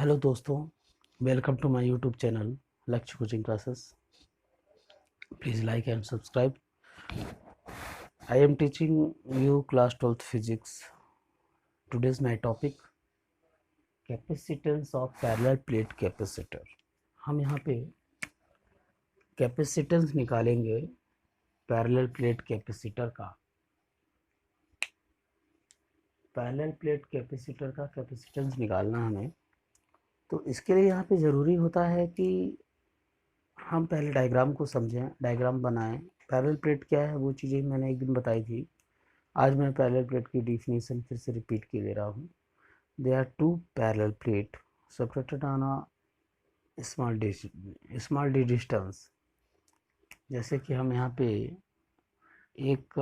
Hello दोस्तों, welcome to my YouTube channel Lakshya coaching classes. Please like and subscribe. I am teaching you class 12th physics. Today's my topic capacitance of parallel plate capacitor. हम यहाँ पे capacitance निकालेंगे parallel plate capacitor का। Parallel plate capacitor का capacitance निकालना हमें, तो इसके लिए यहाँ पे ज़रूरी होता है कि हम पहले डायग्राम को समझें, डायग्राम बनाएं। पैरेलल प्लेट क्या है वो चीज़ें मैंने एक दिन बताई थी। आज मैं पैरेलल प्लेट की डिफिनीशन फिर से रिपीट के ले रहा हूँ। They are two parallel plate separated on a small D distance. जैसे कि हम यहाँ पे एक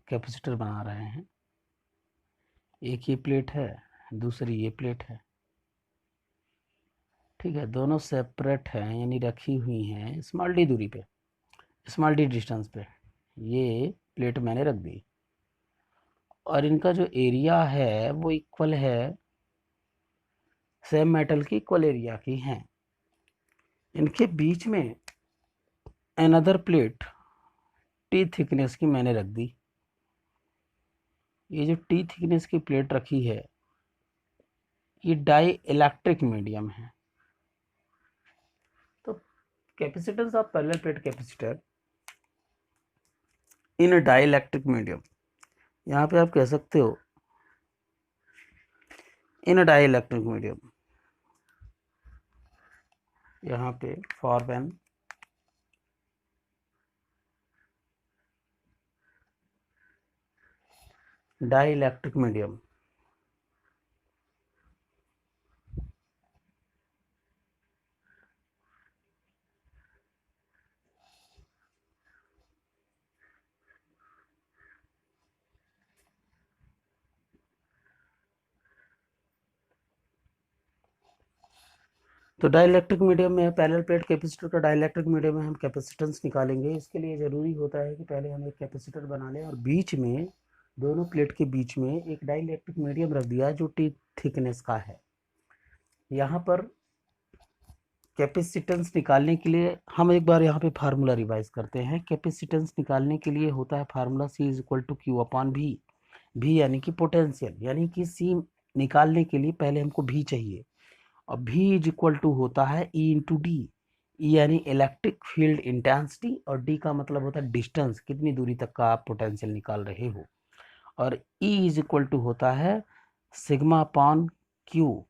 कैपेसिटर बना रहे हैं, एक ये प्लेट है, दूसरी ये प्लेट है, ठीक है। दोनों सेपरेट हैं, यानी रखी हुई हैं स्मॉल डी दूरी पे, स्मॉल डी डिस्टेंस पे। ये प्लेट मैंने रख दी और इनका जो एरिया है वो इक्वल है, सेम मेटल की इक्वल एरिया की हैं। इनके बीच में अनदर प्लेट टी थिकनेस की मैंने रख दी। ये जो टी थिकनेस की प्लेट रखी है ये डाई इलेक्ट्रिक मीडियम है। तो capacitance of parallel plate capacitor in dielectric medium, यहाँ पे आप कह सकते हो इन डाई इलेक्ट्रिक मीडियम। यहाँ पे for an dielectric medium. तो डाइलेक्ट्रिक मीडियम में पैरेलल प्लेट कैपेसिटर का डाइलेक्ट्रिक मीडियम में हम कैपेसिटेंस निकालेंगे। इसके लिए ज़रूरी होता है कि पहले हम एक कैपेसिटर बना लें और बीच में, दोनों प्लेट के बीच में एक डाइलेक्ट्रिक मीडियम रख दिया जो टी थिकनेस का है। यहाँ पर कैपेसिटेंस निकालने के लिए हम एक बार यहाँ पे फार्मूला रिवाइज करते हैं। कैपेसिटेंस निकालने के लिए होता है formula C is equal to Q upon भी। भी यानी कि पोटेंशियल, यानी कि C निकालने के लिए पहले हमको भी चाहिए और V इज इक्वल टू होता है E इंटू डी। ई यानी इलेक्ट्रिक फील्ड इंटेंसिटी और डी का मतलब होता है डिस्टेंस, कितनी दूरी तक का आप पोटेंशियल निकाल रहे हो। और E इज इक्वल टू होता है सिग्मा अपॉन क्यू।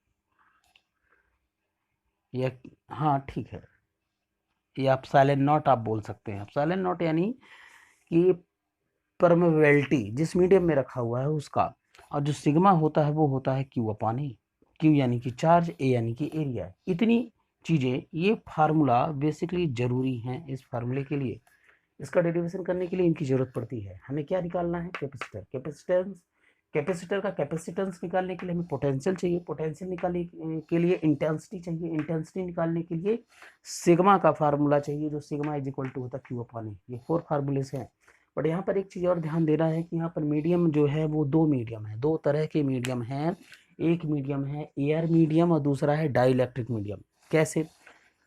या हाँ ठीक है, ये आप साइलेंट नॉट आप बोल सकते हैं। साइलेंट नॉट यानी कि परमेबिलिटी जिस मीडियम में रखा हुआ है उसका, और जो सिग्मा होता है वो होता है क्यू अपॉन ए। क्यू यानी कि चार्ज, ए यानी कि एरिया। इतनी चीज़ें, ये फार्मूला बेसिकली ज़रूरी हैं। इस फार्मूले के लिए, इसका डेरिवेशन करने के लिए इनकी ज़रूरत पड़ती है। हमें क्या निकालना है? कैपेसिटर। कैपेसिटर का कैपेसिटेंस निकालने के लिए हमें पोटेंशियल चाहिए, पोटेंशियल निकालने के लिए इंटेंसिटी चाहिए, इंटेंसिटी निकालने के लिए सिग्मा का फार्मूला चाहिए, जो सिग्मा इज इक्वल टू होता है क्यू अपॉन ए। ये 4 फार्मूलेस हैं। बट यहाँ पर एक चीज़ और ध्यान देना है कि यहाँ पर मीडियम जो है वो दो मीडियम है, दो तरह के मीडियम हैं। एक मीडियम है एयर मीडियम और दूसरा है डाइलेक्ट्रिक मीडियम। कैसे?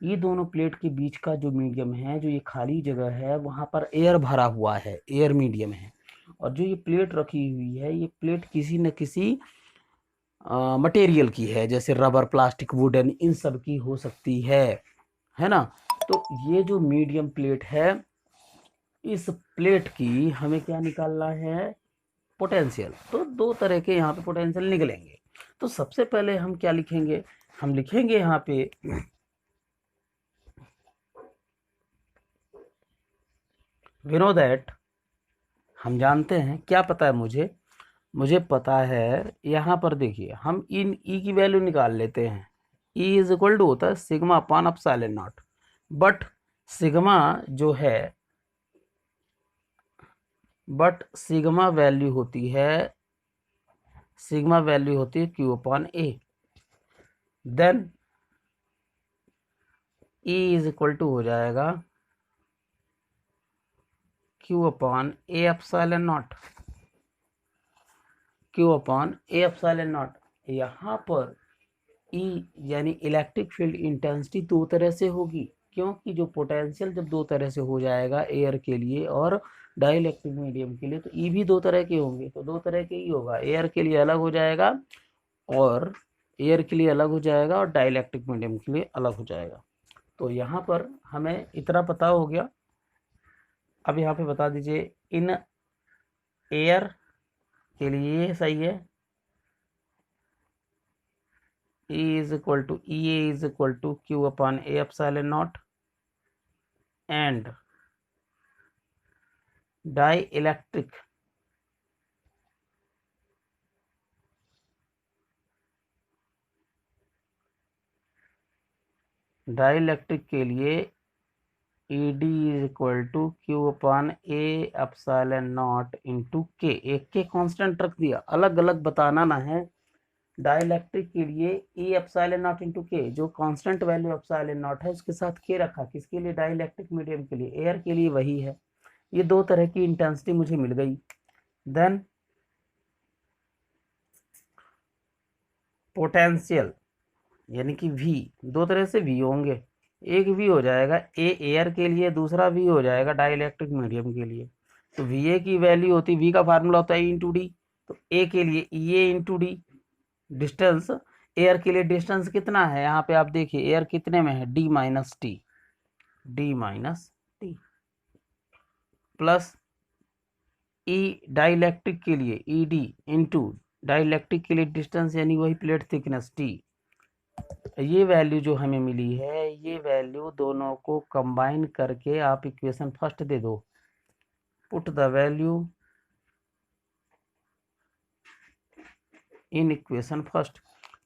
ये दोनों प्लेट के बीच का जो मीडियम है, जो ये खाली जगह है, वहाँ पर एयर भरा हुआ है, एयर मीडियम है। और जो ये प्लेट रखी हुई है, ये प्लेट किसी न किसी मटेरियल की है, जैसे रबर, प्लास्टिक, वुडन, इन सब की हो सकती है ना। तो ये जो मीडियम प्लेट है, इस प्लेट की हमें क्या निकालना है? पोटेंशियल। तो दो तरह के यहाँ पे पोटेंशियल निकलेंगे। तो सबसे पहले हम क्या लिखेंगे? हम लिखेंगे यहाँ पे वी नो दैट, हम जानते हैं, क्या पता है मुझे पता है। यहाँ पर देखिए, हम इन ई की वैल्यू निकाल लेते हैं। ई इज इक्वल टू होता है sigma upon epsilon naught. But sigma जो है, सिग्मा वैल्यू होती है, Q upon A. Then E is equal to हो जाएगा Q upon A epsilon naught, Q upon A epsilon naught. यहाँ पर E यानी इलेक्ट्रिक फील्ड इंटेंसिटी दो तरह से होगी, क्योंकि जो पोटेंशियल जब दो तरह से हो जाएगा एयर के लिए और डाइलेक्ट्रिक मीडियम के लिए, तो E भी दो तरह के होंगे, तो दो तरह के ही होगा, एयर के लिए अलग हो जाएगा और एयर के लिए अलग हो जाएगा और डाइलेक्ट्रिक मीडियम के लिए अलग हो जाएगा। तो यहाँ पर हमें इतना पता हो गया। अब यहाँ पे बता दीजिए इन एयर के लिए ये सही है, E is equal to EA is equal to Q upon A epsilon naught, and dielectric के लिए ED is equal to Q upon A epsilon naught into K। एक के कांस्टेंट रख दिया, अलग अलग बताना ना है। डाइलेक्ट्रिक के लिए E epsilon naught into K, जो कांस्टेंट वैल्यू epsilon naught है उसके साथ K रखा, किसके लिए? डाइलेक्ट्रिक मीडियम के लिए, एयर के लिए वही है। ये दो तरह की इंटेंसिटी मुझे मिल गई। देन पोटेंशियल यानी कि V, दो तरह से V होंगे, एक V हो जाएगा ए एयर के लिए, दूसरा V हो जाएगा डाइलेक्ट्रिक मीडियम के लिए। तो VA की वैल्यू होती है, V का फार्मूला होता है E इंटू डी, तो A के लिए EA into D. Distance air के लिए डिस्टेंस कितना है यहाँ पे आप देखिए, एयर कितने में है? D minus T, D minus T, plus E dielectric के लिए ED इंटू डाइलेक्ट्रिक के लिए डिस्टेंस यानी वही प्लेट थिकनेस T। ये वैल्यू जो हमें मिली है, ये वैल्यू दोनों को कंबाइन करके आप इक्वेशन फर्स्ट दे दो। Put the value in equation first.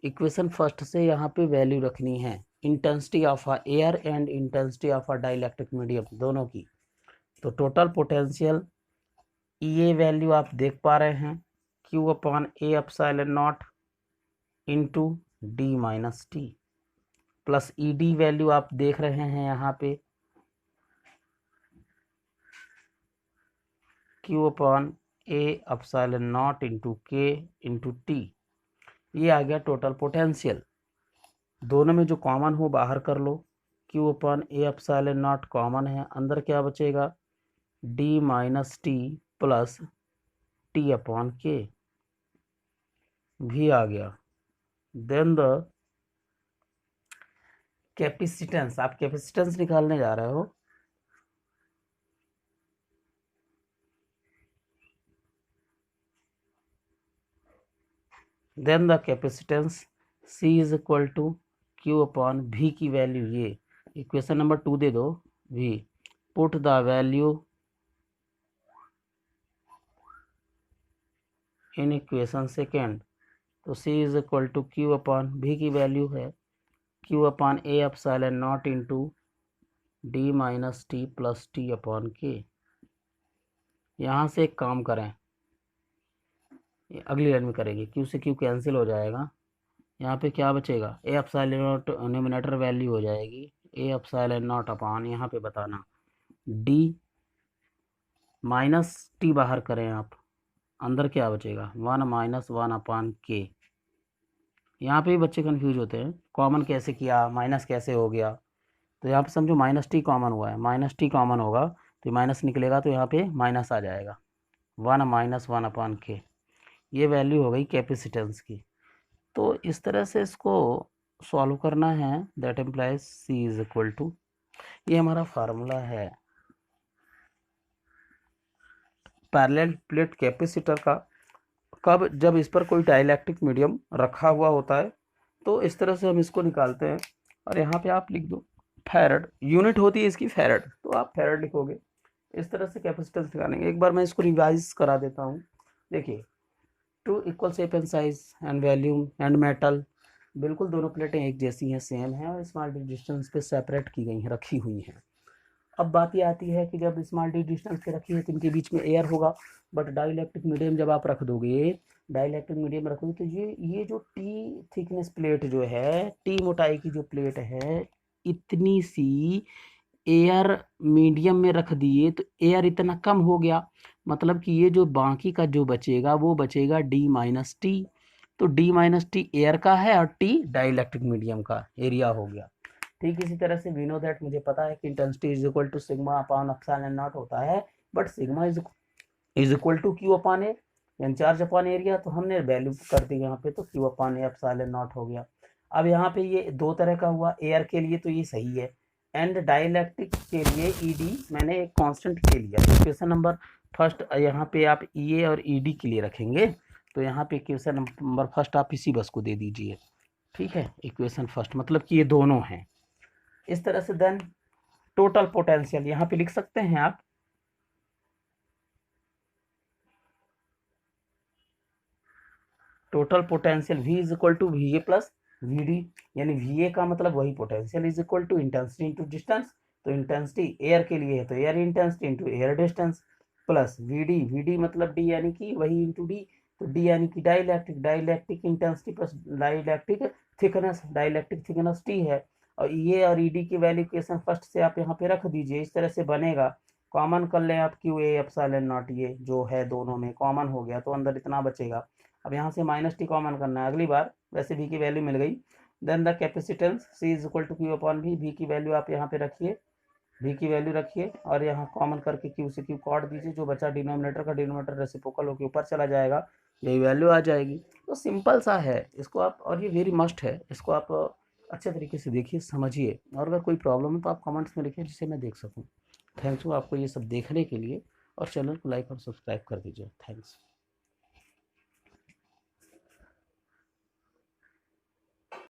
Equation first से यहाँ पे वैल्यू रखनी है intensity of a air and intensity of a dielectric medium दोनों की। तो टोटल पोटेंशियल ये वैल्यू आप देख पा रहे हैं, Q upon A epsilon not into D minus T, plus ED value आप देख रहे हैं यहाँ पे Q upon A epsilon not into K into T. ये आ गया टोटल पोटेंशियल। दोनों में जो कॉमन हो बाहर कर लो, Q upon A epsilon naught common है, अंदर क्या बचेगा? D minus T plus T upon K भी आ गया। देन द कैपेसिटेंस, आप कैपेसिटेंस निकालने जा रहे हो, then the capacitance C is equal to Q upon V की वैल्यू, ये इक्वेशन नंबर 2 दे दो V। Put the value in equation second, तो C is equal to Q upon V की वैल्यू है Q upon A epsilon not into D minus T plus T upon K। यहाँ से एक काम करें, अगली लाइन में करेंगे, Q से Q कैंसिल हो जाएगा, यहाँ पे क्या बचेगा? A epsilon not numerator value हो जाएगी A एप्सिलॉन नॉट अपॉन, यहाँ पे बताना D माइनस टी बाहर करें आप, अंदर क्या बचेगा? 1 माइनस 1 अपॉन K। यहाँ पे भी बच्चे कंफ्यूज होते हैं, कॉमन कैसे किया, माइनस कैसे हो गया। तो यहाँ पे समझो माइनस टी कॉमन हुआ है, माइनस टी कॉमन होगा तो माइनस निकलेगा, तो यहाँ पे माइनस आ जाएगा, 1 माइनस 1 अपॉन K। ये वैल्यू हो गई कैपेसिटेंस की। तो इस तरह से इसको सॉल्व करना है, that implies C is equal to, ये हमारा फार्मूला है पैरेलल प्लेट कैपेसिटर का। कब? जब इस पर कोई डाइलेक्ट्रिक मीडियम रखा हुआ होता है, तो इस तरह से हम इसको निकालते हैं। और यहाँ पे आप लिख दो फैरड, यूनिट होती है इसकी फैरड, तो आप फैरड लिखोगे। इस तरह से कैपेसिटेंस निकालेंगे। एक बार मैं इसको रिवाइज करा देता हूँ। देखिए, two equal shape and size and volume and metal, बिल्कुल दोनों प्लेटें एक जैसी हैं, सेम हैं और स्मॉल डिस्टेंस पे सेपरेट की गई हैं, रखी हुई हैं। अब बात ये आती है कि जब स्मॉल डिस्टेंस पे रखी है तो इनके बीच में एयर होगा, बट डाइलेक्ट्रिक मीडियम जब आप रख दोगे, डाइलेक्ट्रिक मीडियम रखोगे तो ये जो टी थिकनेस प्लेट जो है, टी मोटाई की जो प्लेट है, इतनी सी एयर मीडियम में रख दिए तो एयर इतना कम हो गया, मतलब कि ये जो बाकी का जो बचेगा वो बचेगा D माइनस टी। तो डी माइनस टी एयर का है और टी डाइलेक्ट्रिक मीडियम का एरिया हो गया। ठीक इसी तरह से वी नो दैट, मुझे पता है कि intensity is equal to sigma upon epsilon naught होता है, but sigma is equal to Q upon A, यानी चार्ज अपॉन एरिया, तो हमने वैल्यू कर दी यहाँ पे, तो Q upon A epsilon not हो गया। अब यहाँ पे ये दो तरह का हुआ, एयर के लिए तो ये सही है, एंड डाइलेक्ट्रिक के लिए ईडी मैंने एक कांस्टेंट ले लिया। इक्वेशन नंबर फर्स्ट यहाँ पे आप ई और ईडी के लिए रखेंगे, तो यहाँ पे इक्वेशन नंबर फर्स्ट आप इसी बस को दे दीजिए। ठीक है, इक्वेशन फर्स्ट मतलब कि ये दोनों हैं इस तरह से। देन टोटल पोटेंशियल यहाँ पे लिख सकते हैं आप, total potential V is equal to V A plus V D, यानी वी ए का मतलब वही potential is equal to intensity into distance, तो इंटेंसिटी एयर के लिए है तो air intensity into air distance, plus V D मतलब डी यानी कि वही इंटू डी, तो डी यानी कि dielectric intensity plus dielectric thickness T है, और ये और ईडी की वैल्यू इक्वेशन फर्स्ट से आप यहाँ पे रख दीजिए, इस तरह से बनेगा। कॉमन कर लें आप क्यू ए एप्सिलॉन नॉट, ये जो है दोनों में कॉमन हो गया तो अंदर इतना बचेगा। अब यहाँ से माइनस टी कॉमन करना है अगली बार, वैसे v की वैल्यू मिल गई। Then the capacitance c is equal to Q upon v, v की वैल्यू आप यहाँ पे रखिए, v की वैल्यू रखिए और यहाँ कॉमन करके q से q काट दीजिए, जो बचा डिनोमिनेटर का डिनोमिनेटर रेसिप्रोकल होकर ऊपर चला जाएगा, यही वैल्यू आ जाएगी। तो सिंपल सा है इसको आप, और ये वेरी मस्ट है, इसको आप अच्छे तरीके से देखिए समझिए, और अगर कोई प्रॉब्लम है तो आप कमेंट्स में लिखिए जिससे मैं देख सकूँ। थैंक्स यू आपको ये सब देखने के लिए, और चैनल को लाइक और सब्सक्राइब कर दीजिए। थैंक्स।